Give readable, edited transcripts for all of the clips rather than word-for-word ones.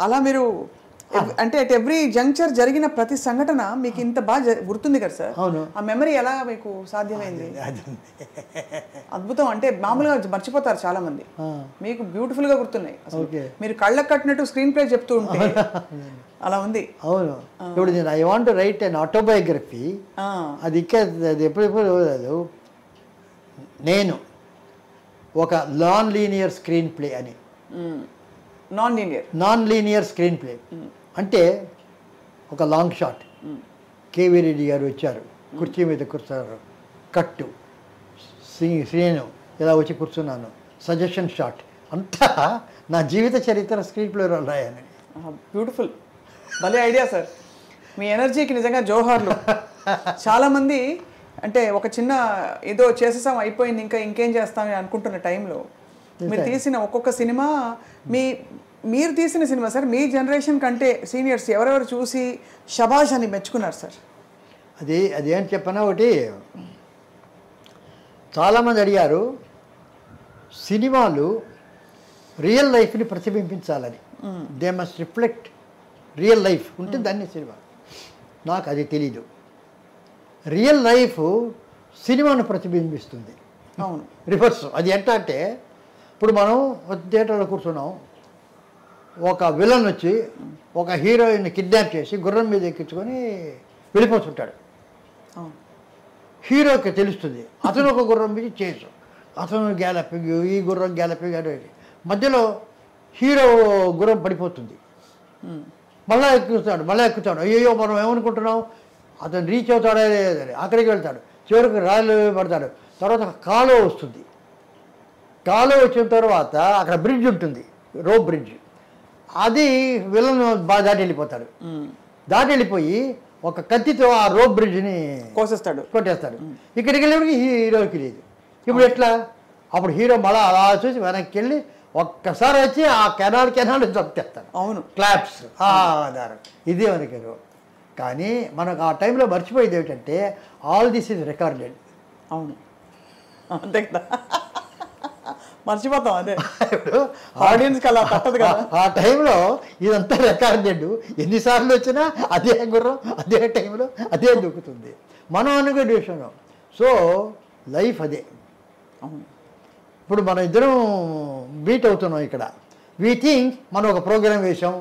అలా మీరు అంటే అట్ ఎవ్రీ జంక్చర్ జరిగిన ప్రతి సంఘటన మీకు ఇంత బాగా గుర్తుంది కదా సార్? అవును. ఆ మెమరీ ఎలా మీకు సాధ్యమైంది? అద్భుతం. అంటే మామూలుగా మర్చిపోతారు చాలా మంది, మీకు బ్యూటిఫుల్ గా గుర్తున్నాయి. మీరు కళ్ళకు కట్టినట్టు స్క్రీన్ ప్లే చెప్తూ ఉంటే అలా ఉంది. అవును. ఇప్పుడు నేను I want to write an autobiography. అది ఎప్పుడు నేను ఒక నాన్ లీనియర్ స్క్రీన్ ప్లే అని. నాన్ లీనియర్ స్క్రీన్ ప్లే అంటే ఒక లాంగ్ షాట్. కేవీ రెడ్డి గారు వచ్చారు, కుర్చీ మీద కూర్చున్నారు, కట్టు శ్రీను ఇలా వచ్చి కూర్చున్నాను, సజెషన్ షాట్, అంతా నా జీవిత చరిత్ర స్క్రీన్ ప్లేలో రాయని. బ్యూటిఫుల్, భలే ఐడియా సార్. మీ ఎనర్జీకి నిజంగా జోహార్లు. చాలామంది అంటే ఒక చిన్న ఏదో చేసేసాం అయిపోయింది ఇంకా ఇంకేం చేస్తామని అనుకుంటున్న టైంలో మీరు తీసిన ఒక్కొక్క సినిమా మీరు తీసిన సినిమా సార్, మీ జనరేషన్ కంటే సీనియర్స్ ఎవరెవరు చూసి షబాష్ అని మెచ్చుకున్నారు సార్? అదేంటి చెప్పనా, ఒకటి చాలామంది అడిగారు సినిమాలు రియల్ లైఫ్ని ప్రతిబింబించాలని, they must reflect real life ఉంటే దాన్ని సినిమా. నాకు అది తెలీదు. రియల్ లైఫ్ సినిమాను ప్రతిబింబిస్తుంది. అవును, రివర్స్. అది ఎట్లా అంటే ఇప్పుడు మనం థియేటర్లో కూర్చున్నాం, ఒక విలన్ వచ్చి ఒక హీరోయిన్ని కిడ్నాప్ చేసి గుర్రం మీద ఎక్కించుకొని వెళ్ళిపోతుంటాడు. హీరోకి తెలుస్తుంది అతను ఒక గుర్రం మీద చేసు, అతను గ్యాలపింగ్, ఈ గుర్రం గ్యాలపింగ్ అనేది. మధ్యలో హీరో గుర్రం పడిపోతుంది, మళ్ళీ ఎక్కుతాడు. అయ్యో మనం ఏమనుకుంటున్నాం, అతను రీచ్ అవుతాడే లేదని అక్కడికి వెళ్తాడు, చివరికి రాళ్ళు పడతాడు. తర్వాత కాలువ వస్తుంది, కాలువ వచ్చిన తర్వాత అక్కడ బ్రిడ్జ్ ఉంటుంది, రోప్ బ్రిడ్జ్. అది విలన్ బాగా దాటి వెళ్ళిపోయి ఒక కత్తితో ఆ రోప్ బ్రిడ్జ్ని కొట్టేస్తాడు. ఇక్కడికి వెళ్ళేప్పటికి హీరోకి లేదు. ఇప్పుడు ఎట్లా? అప్పుడు హీరో మళ్ళీ అలా చూసి వెనక్కి వెళ్ళి ఒక్కసారి వచ్చి ఆ కెనాల్ చంపేస్తాడు. అవును, క్లాప్స్ ఆధారం. ఇదే మనకి. కానీ మనకు ఆ టైంలో మర్చిపోయేది ఏమిటంటే ఆల్ దిస్ ఈజ్ రికార్డెడ్. అవును, అంతే కదా, మర్చిపోతాం. అదే ఆడియన్స్కి అలా తప్పదు కదా. ఆ టైంలో ఇదంతా రికార్డెడ్. ఎన్నిసార్లు వచ్చినా అదే గుర్రం అదే టైంలో అదే దొక్కుతుంది. మనం అనుకునే విషయం. సో లైఫ్ అదే. ఇప్పుడు మనం ఇద్దరం మీట్ అవుతున్నాం ఇక్కడ. వీ థింక్ మనం ఒక ప్రోగ్రామ్ వేసాం,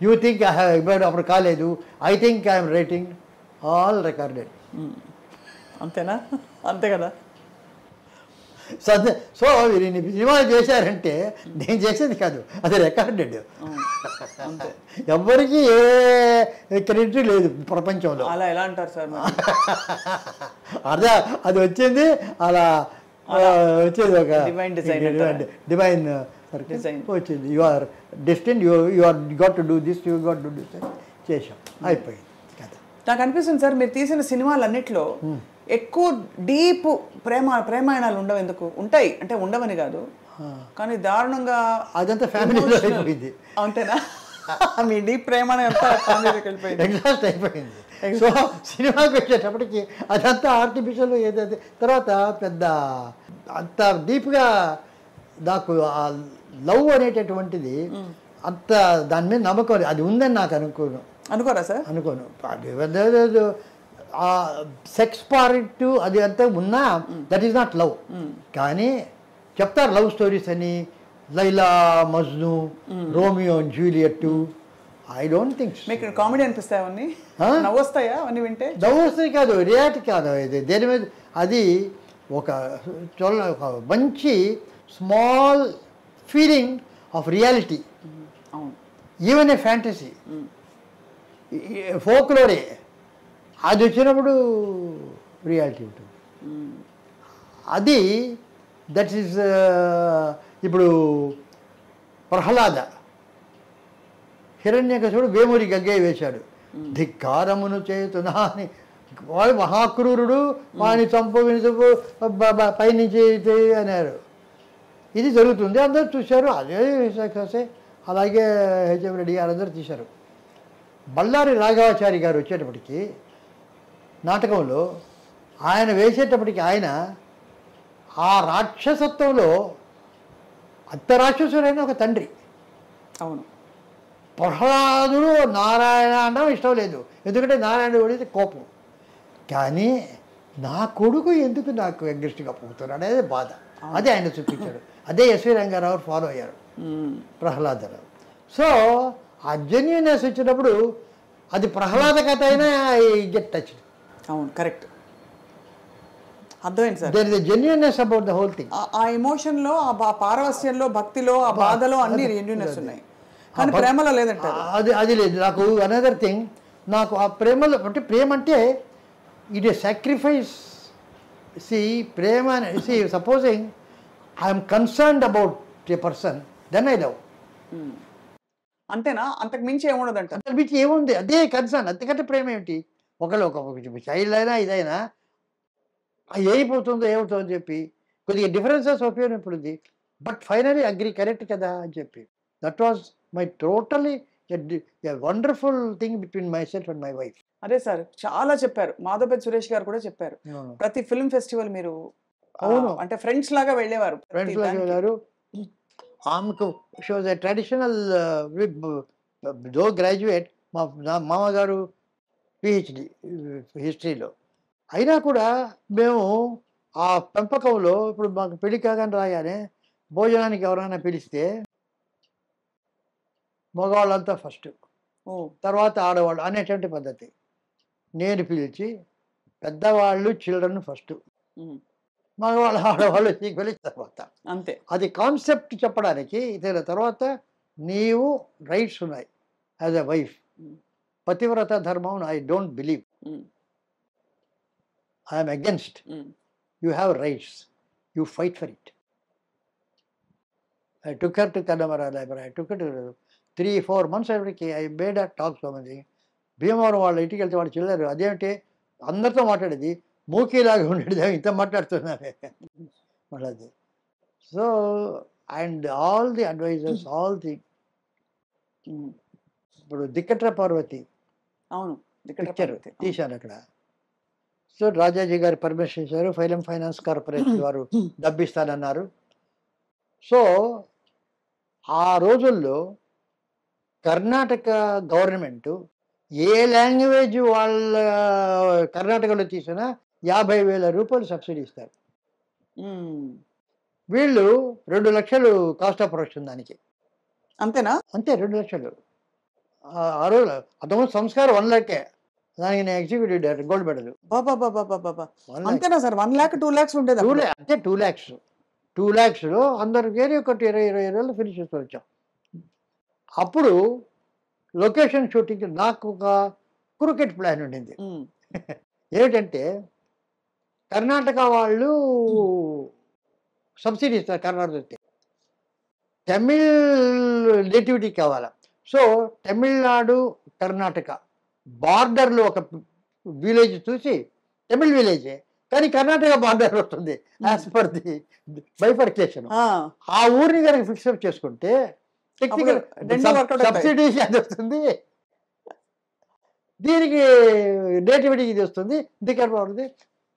యూ థింక్ ఐ హ్యావ్ అప్పుడు కాలేదు, I think I'm writing, all recorded. అంతేనా? అంతే కదా. సో మీరు ఇన్ని సినిమాలు చేశారంటే నేను చేసేది కాదు, అది రికార్డెడ్. ఎవ్వరికి ఏ క్రెడిట్ లేదు ప్రపంచంలో. అలా ఎలా అంటారు సార్? అదే అది వచ్చింది, అలా వచ్చేది ఒక డివైన్ వచ్చింది. You are destined, you are got to do this, you got to do this. చేసాం, అయిపోయింది కదా. నాకు అనిపిస్తుంది సార్ మీరు తీసిన సినిమాలన్నిట్లో ఎక్కువ డీప్ ప్రేమాయణాలు ఉండవు. ఎందుకు ఉంటాయి అంటే ఉండవని కాదు, కానీ దారుణంగా అదంతా ఫ్యామిలీలో అయిపోయింది. అంతేనా? మీ డీప్ ప్రేమాయణం అంతా ఫ్యామిలీలోకి వెళ్ళిపోయింది, ఎగ్జాస్ట్ అయిపోయింది. సో సినిమాకి వచ్చేటప్పటికి అదంతా ఆర్టిఫిషియల్ ఏదైతే తర్వాత పెద్ద అంత డీప్గా నాకు ఆ లవ్ అనేటటువంటిది అంత దాని మీద నమ్మకం అది ఉందని నాకు అనుకోరా సార్? అనుకోను. సెక్స్ పార్ట్ అది అంతా ఉన్నా దట్ ఈస్ నాట్ లవ్. కానీ చెప్తారు లవ్ స్టోరీస్ అని, Laila Majnu, Romeo and Juliet. I don't think. మీకు కామెడీ అనిపిస్తాయి అవన్నీ? నవ్వు వస్తాయా అవన్నీ వింటే? నవ్వు వస్తాయి కాదు, రియాలిటీ కాదు ఇది. దేని మీద అది ఒక మంచి small feeling of reality, even a fantasy, ఫోక్లోరే. అది వచ్చినప్పుడు రియాలిటీ ఉంటుంది. అది దట్ ఈస్ ఇప్పుడు ప్రహ్లాద హిరణ్యకశిపుడు వేమూరి గగ్గయ్య వేశాడు, ధిక్కారమును చేతునా అని. వాడు మహాక్రూరుడు, వాడిని చంపు పైనుంచి అన్నారు. ఇది జరుగుతుంది, అందరూ చూశారు. అదే అలాగే హెచ్ఎం రెడ్డి గారు అందరూ తీశారు. బళ్ళారి రాఘవాచారి గారు వచ్చేటప్పటికి నాటకంలో ఆయన వేసేటప్పటికి ఆయన ఆ రాక్షసత్వంలో అంత రాక్షసుడైన ఒక తండ్రి. అవును, ప్రహ్లాదుడు నారాయణ అనడం ఇష్టం లేదు, ఎందుకంటే నారాయణ పడితే కోపం. కానీ నా కొడుకు ఎందుకు నాకు అగ్రెస్ట్గా పోతున్నాడు అనేది బాధ. అదే ఆయన చూపించాడు. అదే ఎస్వి రంగారావు ఫాలో అయ్యారు ప్రహ్లాదరావు. సో ఆ జెన్యునెస్ వచ్చినప్పుడు అది ప్రహ్లాద కథ అయినా గెట్ టచ్. అవును, కరెక్ట్, అర్థమైంది sir. There is a genuineness about the whole thing. ఆ ఎమోషన్లో, ఆ పారవస్యంలో, భక్తిలో, ఆ బాధలో అన్ని జెన్యునెస్ ఉన్నాయి, కానీ ప్రేమలో లేదంటారు. అది లేదు. నాకు అనదర్ థింగ్, నాకు ఆ ప్రేమలో అంటే ప్రేమ అంటే ఇట్ ఏ సాక్రిఫైస్. సి ప్రేమ see supposing I'm concerned about a person, then I love. అంతేనా? అంతకు మించి ఏముండదంట. అంతకు మించి ఏముంది? అదే కన్సర్న్. అంతకంటే ప్రేమ ఏమిటి? ఒకళ్ళు ఒక చైల్డ్ అయినా ఇదైనా ఏమైపోతుందో ఏమవుతుందో అని చెప్పి కొద్దిగా డిఫరెన్సెస్ ఒపీనియన్ ఇప్పుడు ఉంది, బట్ ఫైనలీ అగ్రీ, కరెక్ట్ కదా అని చెప్పి. That was my totally wonderful thing between my self and my wife. అదే సార్, చాలా చెప్పారు. మాధవపతి సురేష్ గారు కూడా చెప్పారు, ప్రతి ఫిల్మ్ ఫెస్టివల్ మీరు అవును అంటే ఫ్రెండ్స్ లాగా వెళ్ళేవారు. ఫ్రెండ్స్ లాగా వెళ్ళారు. ఆమెకు she was a traditional though graduate. మా మామగారు పిహెచ్డి హిస్టరీలో. అయినా కూడా మేము ఆ పెంపకంలో ఇప్పుడు మాకు పెళ్లి కాగానే రాగానే భోజనానికి ఎవరైనా పిలిస్తే మగవాళ్ళంతా ఫస్ట్, తర్వాత ఆడవాళ్ళు అనేటువంటి పద్ధతి. నేను పిలిచి పెద్దవాళ్ళు చిల్డ్రన్ ఫస్ట్, మగవాళ్ళు ఆడవాళ్ళు ఈక్వల్ తర్వాత. అంతే. అది కాన్సెప్ట్ చెప్పడానికి. తర్వాత నీవు రైట్స్ ఉన్నాయి యాజ్ ఎ వైఫ్. పతివ్రత ధర్మం I don't believe, I'm against. You have rights, you fight for it. I took her to Connemara library. I took it 3-4 months ఎవరికి I made a talk so much. Bhimavaram వాళ్ళ ఇంటికి వెళ్తే వాళ్ళు చిల్లరు, అదేంటి అందరితో మాట్లాడేది, మూకీలాగా ఉండేది, ఇంత మాట్లాడుతున్నారే వాళ్ళది. So and all the advisers, all the ఇప్పుడు దిక్కట్ర పార్వతి అవును పిక్చర్ తీశాను అక్కడ. సో రాజాజీ గారు పర్మిషన్ ఇచ్చారు, ఫైలం ఫైనాన్స్ కార్పొరేషన్ వారు డబ్బిస్తానన్నారు. సో ఆ రోజుల్లో కర్ణాటక గవర్నమెంట్ ఏ లాంగ్వేజ్ వాళ్ళ కర్ణాటకలో తీసినా 50,000 రూపాయలు సబ్సిడీ ఇస్తారు. వీళ్ళు 2 లక్షలు కాస్ట్ ఆఫ్ ప్రొడక్షన్ దానికి. అంతేనా? అంతే, 2 లక్షలు. ఆ రోజు అంతకుముందు సంస్కారం 1 లక్షే. దానికి నేను ఎగ్జిక్యూటివ్ డైరెక్టర్, గోల్డ్ మెడల్. అంతేనా సార్? 1 lakh 2 lakhs ఉండేది అంతే. 2 lakhs 2 lakhsలో అందరికి వేరే ఒకటి 20 రోజులు ఫినిష్ చేస్తూ వచ్చాం. అప్పుడు లొకేషన్ షూటింగ్ నాకు ఒక క్రికెట్ ప్లాన్ ఉండింది. ఏమిటంటే కర్ణాటక వాళ్ళు సబ్సిడీ ఇస్తారు, కర్ణాటక తమిళ్ నేటివిటీ కావాలా. సో తమిళనాడు కర్ణాటక బార్డర్లో ఒక విలేజ్ చూసి, తమిళ్ విలేజే కానీ కర్ణాటక బార్డర్ వస్తుంది యాజ్ పర్ ది బైఫర్కేషన్. ఆ ఊరిని కనుక ఫిక్సప్ చేసుకుంటే టెక్నికల్ సబ్సిడీ అది వస్తుంది, దీనికి నేటివిటీకి ఇది వస్తుంది, దిక్కర్ బాగుంది.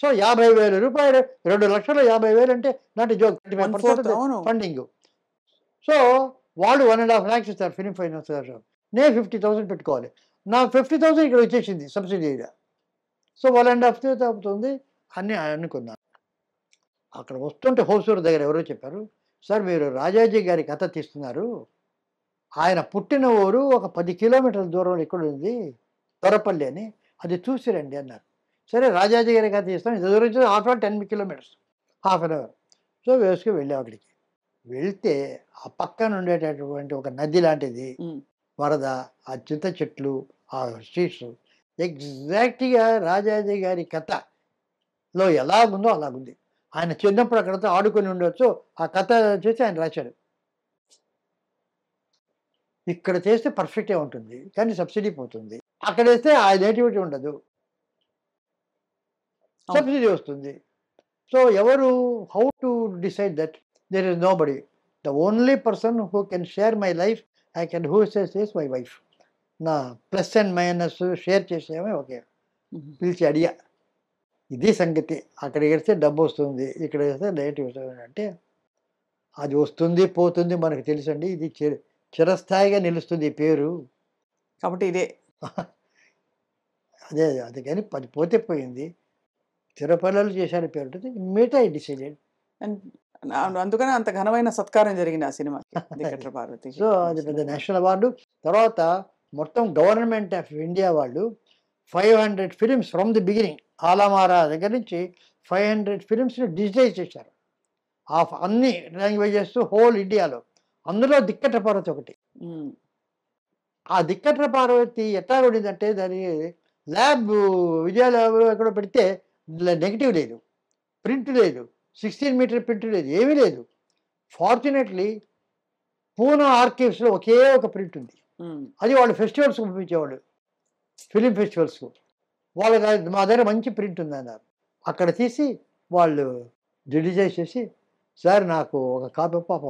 సో 50,000 రూపాయలు, 2 లక్షలు 50,000 అంటే నాటి జోక్, 25% ఫండింగ్. సో వాళ్ళు 1.5 lakhs ఇస్తారు ఫిలిం ఫైనాన్స్ గారు. నేను 50,000 పెట్టుకోవాలి. నా 50,000 ఇక్కడ వచ్చేసింది సబ్సిడీగా. సో 1.5 అవుతుంది అని అనుకున్నాను. అక్కడ వస్తుంటే హోసూరు దగ్గర ఎవరో చెప్పారు, సార్ మీరు రాజాజీ గారి కథ తీస్తున్నారు, ఆయన పుట్టిన ఊరు ఒక 10 కిలోమీటర్ల దూరంలో ఇక్కడ ఉంది తొరపల్లి అని, అది చూసిరండి అన్నారు. సరే రాజాజీ గారి కథ తీస్తాం, ఇంత దూరం 10 kilometers, half an hour. So వేసుకుని వెళ్ళాం అక్కడికి. వెళ్తే ఆ పక్కన ఉండేటటువంటి ఒక నది లాంటిది, వరద, ఆ చింత చెట్లు, ఆ స్ట్రీట్స్ ఎగ్జాక్ట్గా రాజాజీ గారి కథలో ఎలాగుందో అలాగుంది. ఆయన చిన్నప్పుడు అక్కడతో ఆడుకొని ఉండవచ్చు, ఆ కథ చేసి ఆయన రాశాడు. ఇక్కడ చేస్తే పర్ఫెక్టే ఉంటుంది కానీ సబ్సిడీ పోతుంది, అక్కడ వేస్తే ఆ నేటివిటీ ఉండదు, సబ్సిడీ వస్తుంది. సో ఎవరు, how to decide that? There is nobody. The only person who can share my life I can who says is my wife. నా ప్లస్ అండ్ మైనస్ షేర్ చేసేమే okay. పిలిచి అడిగా, ఇది సంగతి, అక్కడ వేస్తే డబ్బు వస్తుంది, ఇక్కడ వేస్తే నేటివ్ వస్తుంది అంటే, అది వస్తుంది పోతుంది మనకు తెలుసండి, ఇది చిరస్థాయిగా నిలుస్తుంది ఈ పేరు. కాబట్టి ఇదే. అదే అది కానీ అది పోతే పోయింది. తిరుపతిలో చేశారు పేరు ఉంటుంది. మిగతా ఐ డిసైడెడ్. అండ్ అందుకనే అంత ఘనమైన సత్కారం జరిగింది ఆ సినిమాకి దిక్కట్ర పార్వతికి. సో అది పెద్ద నేషనల్ అవార్డు. తర్వాత మొత్తం గవర్నమెంట్ ఆఫ్ ఇండియా వాళ్ళు 500 ఫిలిమ్స్ ఫ్రమ్ ది బిగినింగ్ ఆలమారా దగ్గర నుంచి 500 ఫిలిమ్స్ని డిజిటైజ్ చేశారు. అన్ని లాంగ్వేజెస్ హోల్ ఇండియాలో. అందులో దిక్కట్ర పార్వతి ఒకటి. ఉమ్. ఆ దిక్కట్ర పార్వతి ఎట్లా ఉండిందంటే దాని ల్యాబ్ విజయ ల్యాబ్లో ఎక్కడో పెడితే నెగిటివ్ లేదు, ప్రింట్ లేదు, 16 మీటర్ ప్రింట్ లేదు, ఏమీ లేదు. ఫార్చునేట్లీ పూనా ఆర్కైవ్స్లో ఒకే ఒక ప్రింట్ ఉంది. ఉమ్. అది వాళ్ళు ఫెస్టివల్స్కి పంపించేవాళ్ళు, ఫిలిం ఫెస్టివల్స్కు. వాళ్ళకి మా దగ్గర మంచి ప్రింట్ ఉంది అన్నారు. అక్కడ తీసి వాళ్ళు డిజిటైజ్ చేసి, సార్ నాకు ఒక కాపీ పాప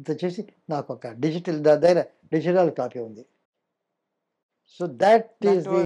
ఇంత చేసి నాకు ఒక డిజిటల్ దగ్గర డిజిటల్ కాపీ ఉంది. So that is the